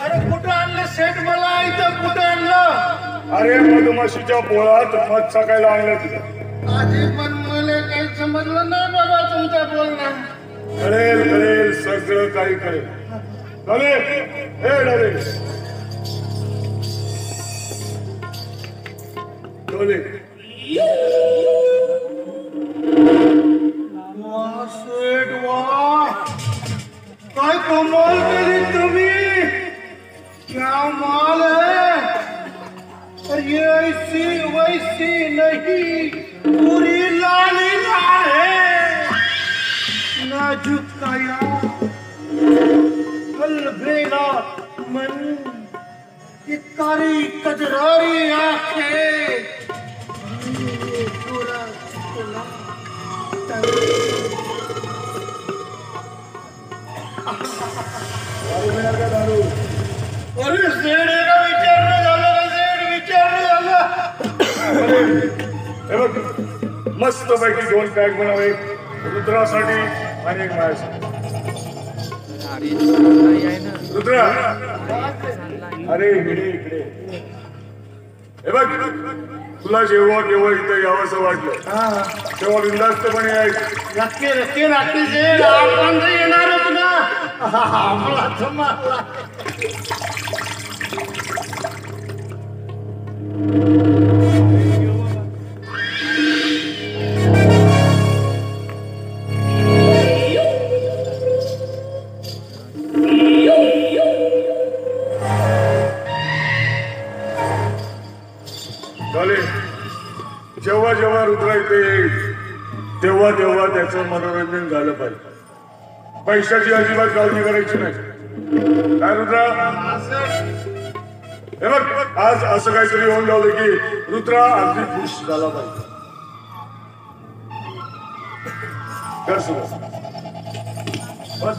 अरे कुठं आणलं सेट मला इथं कुठं आणलं? अरे मधुमाशीच्या पोळात मध सकाळला आणलं तुझं. आधी पण मला काही समजलं नाही बाबा तुमचं बोलणं. कळेल कळेल सगळं काही कळेल. डोले हे डोले डोले वाह सेट वाह, काय कमाल केली तुम्ही. क्या माल है. और ये ऐसी वैसी नहीं, पूरी लाल ही लाल है. नाजुक काया, अलबेला मन, ये कारी कजरारी आंखें, ये पूरा खुला दारू. अरे सेड एका विचारणं झालं का सेड विचारणं झालं. हे बघ मस्त पैकी 2 पॅक बनव, एक रुद्रासाठी आणि एक माझ्यासाठी. रुद्रा अरे इकडे इकडे हे बघ, तुला जेव्हा केव्हा इथं यावंसं वाटलं तेव्हा बिंदास्तपणे यायचं. नक्की नक्की नक्की सेड आपण तर येणारच ना. आपला तुम्हाला जेव्हा जेव्हा रुद्रा इथे येईल तेव्हा तेव्हा त्याचं मनोरंजन झालं पाहिजे. पैशाची अजिबात काळजी करायची नाही. काय रुद्रा, हे बघ आज असं काहीतरी होऊन जाऊ दे की रुद्रा अगदी खुश झाला पाहिजे. कर सुरू बस.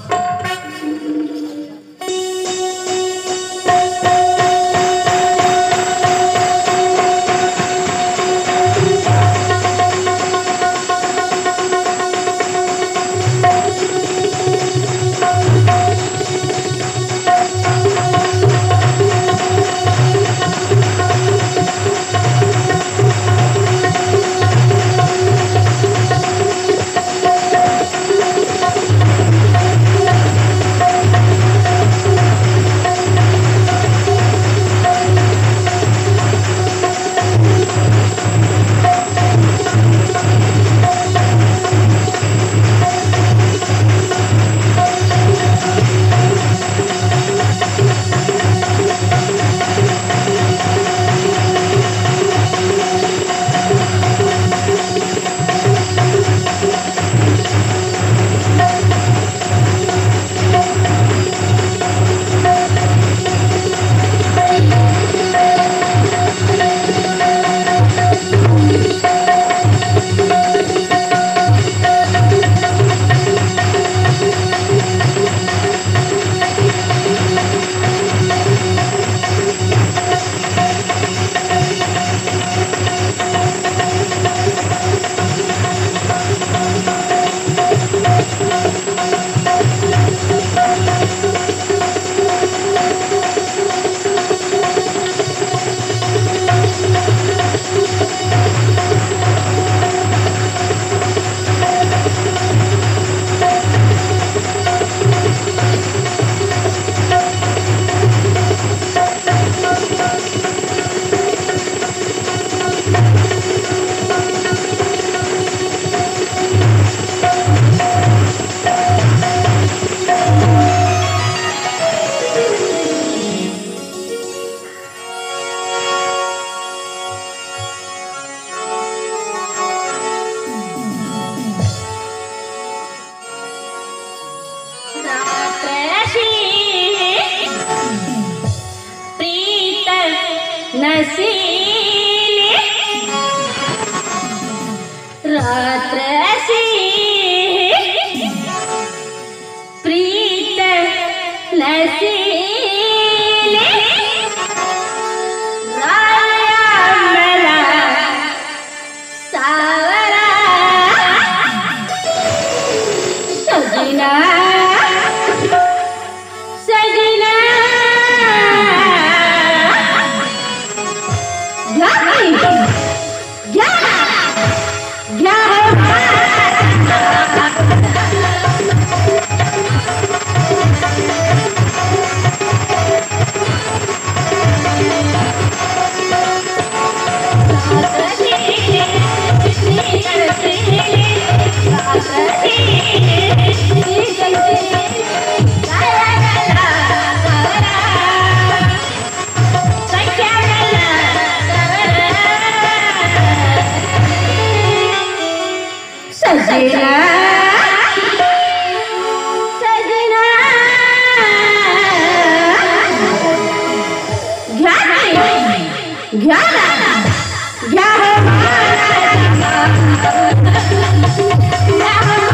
रात्रसी प्रीत नसीले रामला सावरा सजना घ्या ना घ्या हो महाराजा घ्या हो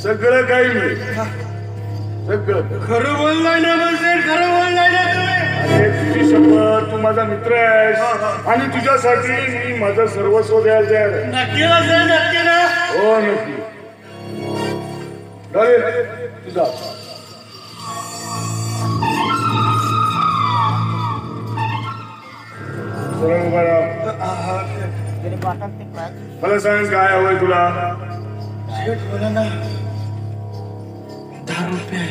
सगळं काही मिळेल सगळं. खरं बोललाय ना बसेल, खरं बोललाय ना तुम्ही. अरे तुझी शपथ, तू माझा मित्र आहेस आणि तुझ्यासाठी मी माझं सर्वस्व द्यायला तयार आहे. नक्की बसेल, नक्की ना. हो नक्की. चालेल तुझा. सरळ उभा राहा. मला सांग काय हवंय तुला. शेठ बोला ना. 10 रुपये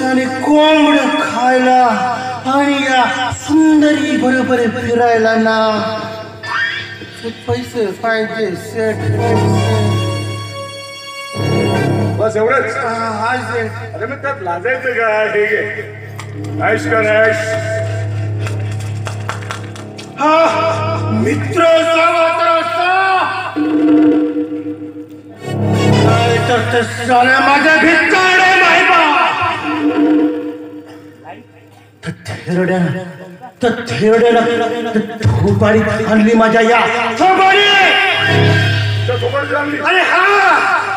आणि कोंबड्या खायला आणि या सुंदरी बरोबर फिरायला ना. पैसे पाहिजे शेठ, बस एवढंच. हा शेठ. अरे मग त्यात लाजायचं काय. हे घे ऐश कर ऐश. हा मित्र तर साल्या माझ्या भिक्काडे थोपाडी आणली माझ्या या थोपाडी. अरे हा.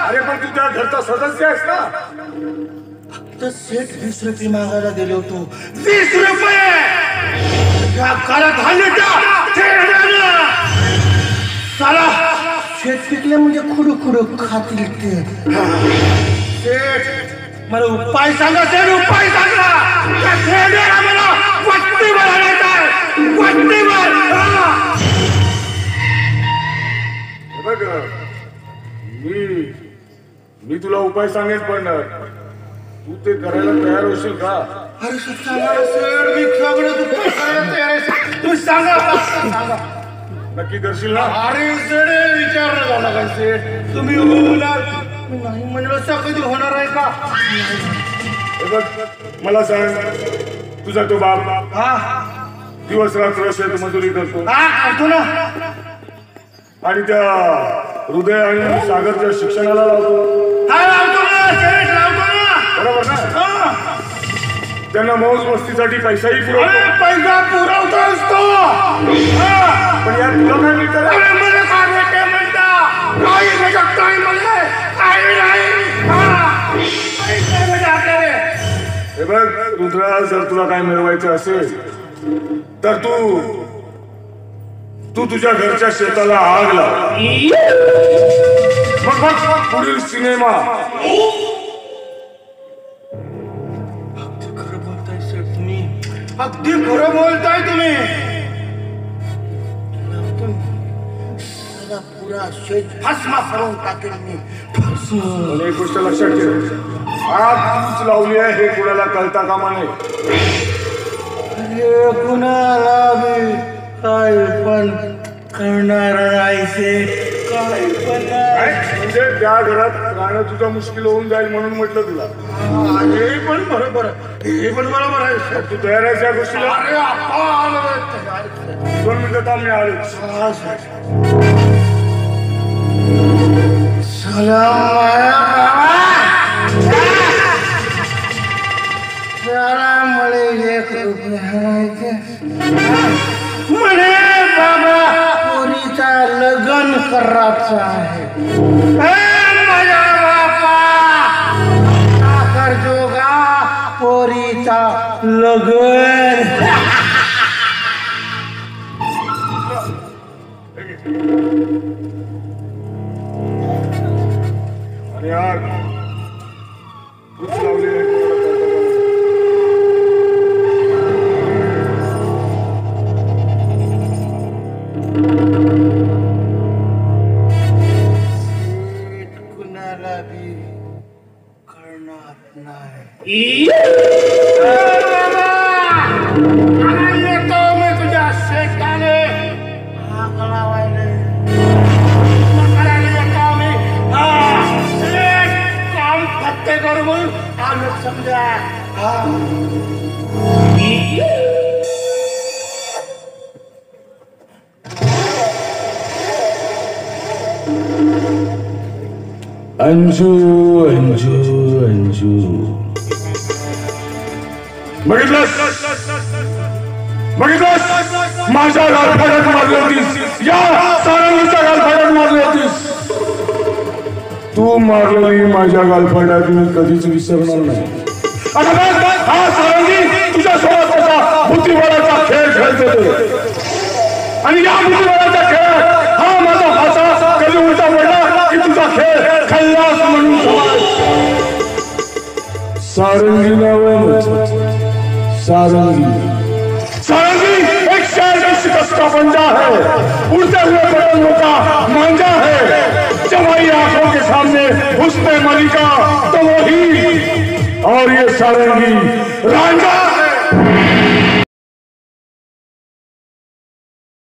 अरे पण तू त्या घरचा सदस्य आहेस ना. तर सेठ 20 रुपये मागायला गेलो होतो. 20 रुपये या काळात साला शेत पिकले म्हणजे खुडू खुडू खातील ते. शेठ मला उपाय सांगा, शेठ उपाय सांगा. त्या शेठला मला वस्तीवर आणायचं आहे, वस्तीवर. बघ मी तुला उपाय सांगेन पण तू ते करायला तयार होशील का. अरे सांगा शेठ, मी सगळं उपाय करायला तयार आहे. तुम्ही सांगा, सांगा. नक्की करशील ना. अरे शेठ विचारलं झाला का शेठ. तुम्ही होणार नाही म्हणलं कधी होणार आहे का. हे बघ मला सांग, तुझा तो बाप हा दिवस रात्र शेत मजुरी करतो हा करतो ना. आणि त्या हृदय आणि सागरच्या शिक्षणाला लावतो. हा लावतो ना शेठ, लावतो ना. बरोबर ना. हा. त्यांना मौज मस्तीसाठी पैसाही अरे पुरवतो. पैसा पुरवतो असतो. पण यार तुला काय मिळतं. अरे मला काय भेटे म्हणता. काही भेटत नाही मला, काही नाही. काय भेटत आपल्याला. हे बघ रुद्रा, जर तुला काय मिळवायचं असेल तर तू तुझ्या घरच्या शेताला आग लाव. मग पुढील सिनेमा. खरं बोलताय सर तुम्ही, अगदी खरं बोलताय तुम्ही. पुरा शेत भस्मा करून टाकेल मी. आणि एक गोष्ट लक्षात ठेव, आग तूच लावली आहे हे कुणाला कळता कामा नये. अरे कुणाला बी काय पण करणार नाही शेठ, काय पण नाही. म्हणजे त्या घरात राहणं तुझं मुश्किल होऊन जाईल म्हणून म्हटलं तुला. हे पण बरोबर आहे, हे पण बरोबर आहे शेठ. तू तयार आहेस या गोष्टीला. अरे आपण 2 मिनिटं थांब, मी आलोच. मला 1 रुपये हरायचे म्हणे बाबा. पोरीचा लग्न करायचं आहे. माझ्या बापा साखर जोगा पोरीचा लग्न. अरे यार तूच लावली आहे कुणाला कळता कामा नये. कुणाला बी करणार नाही. येतो मी तुझ्या शेताने आग लावायला. येतो मी शेत काम फत्ते करू म्हणून आलो समजा. अंजू अंजू अंजू बघितलंस माझ्या गालफाड्यात मारली होतीस, या सारंगीच्या गालफाड्यात मारली होतीस. तू मारलेली माझ्या गालफाड्यात मी कधीच विसरणार नाही. आता बघ, हा सारंगी तुझ्या सोबत बुद्धिबळाचा खेळ खेळतो आणि या बुद्धिबळाचा खेळ हा माझा भाषा कधी उलटा पडला की तुझा खेळ खल्लास म्हणून सारंगी नाव आहे. सारंगी सारंगी एक शहर की शिकस्त का पंजा है, उड़ते हुए पतंगों का मांझा है. जब आई आंखों के सामने हुस्न मलिका तो वही, और ये सारंगी रांझा है.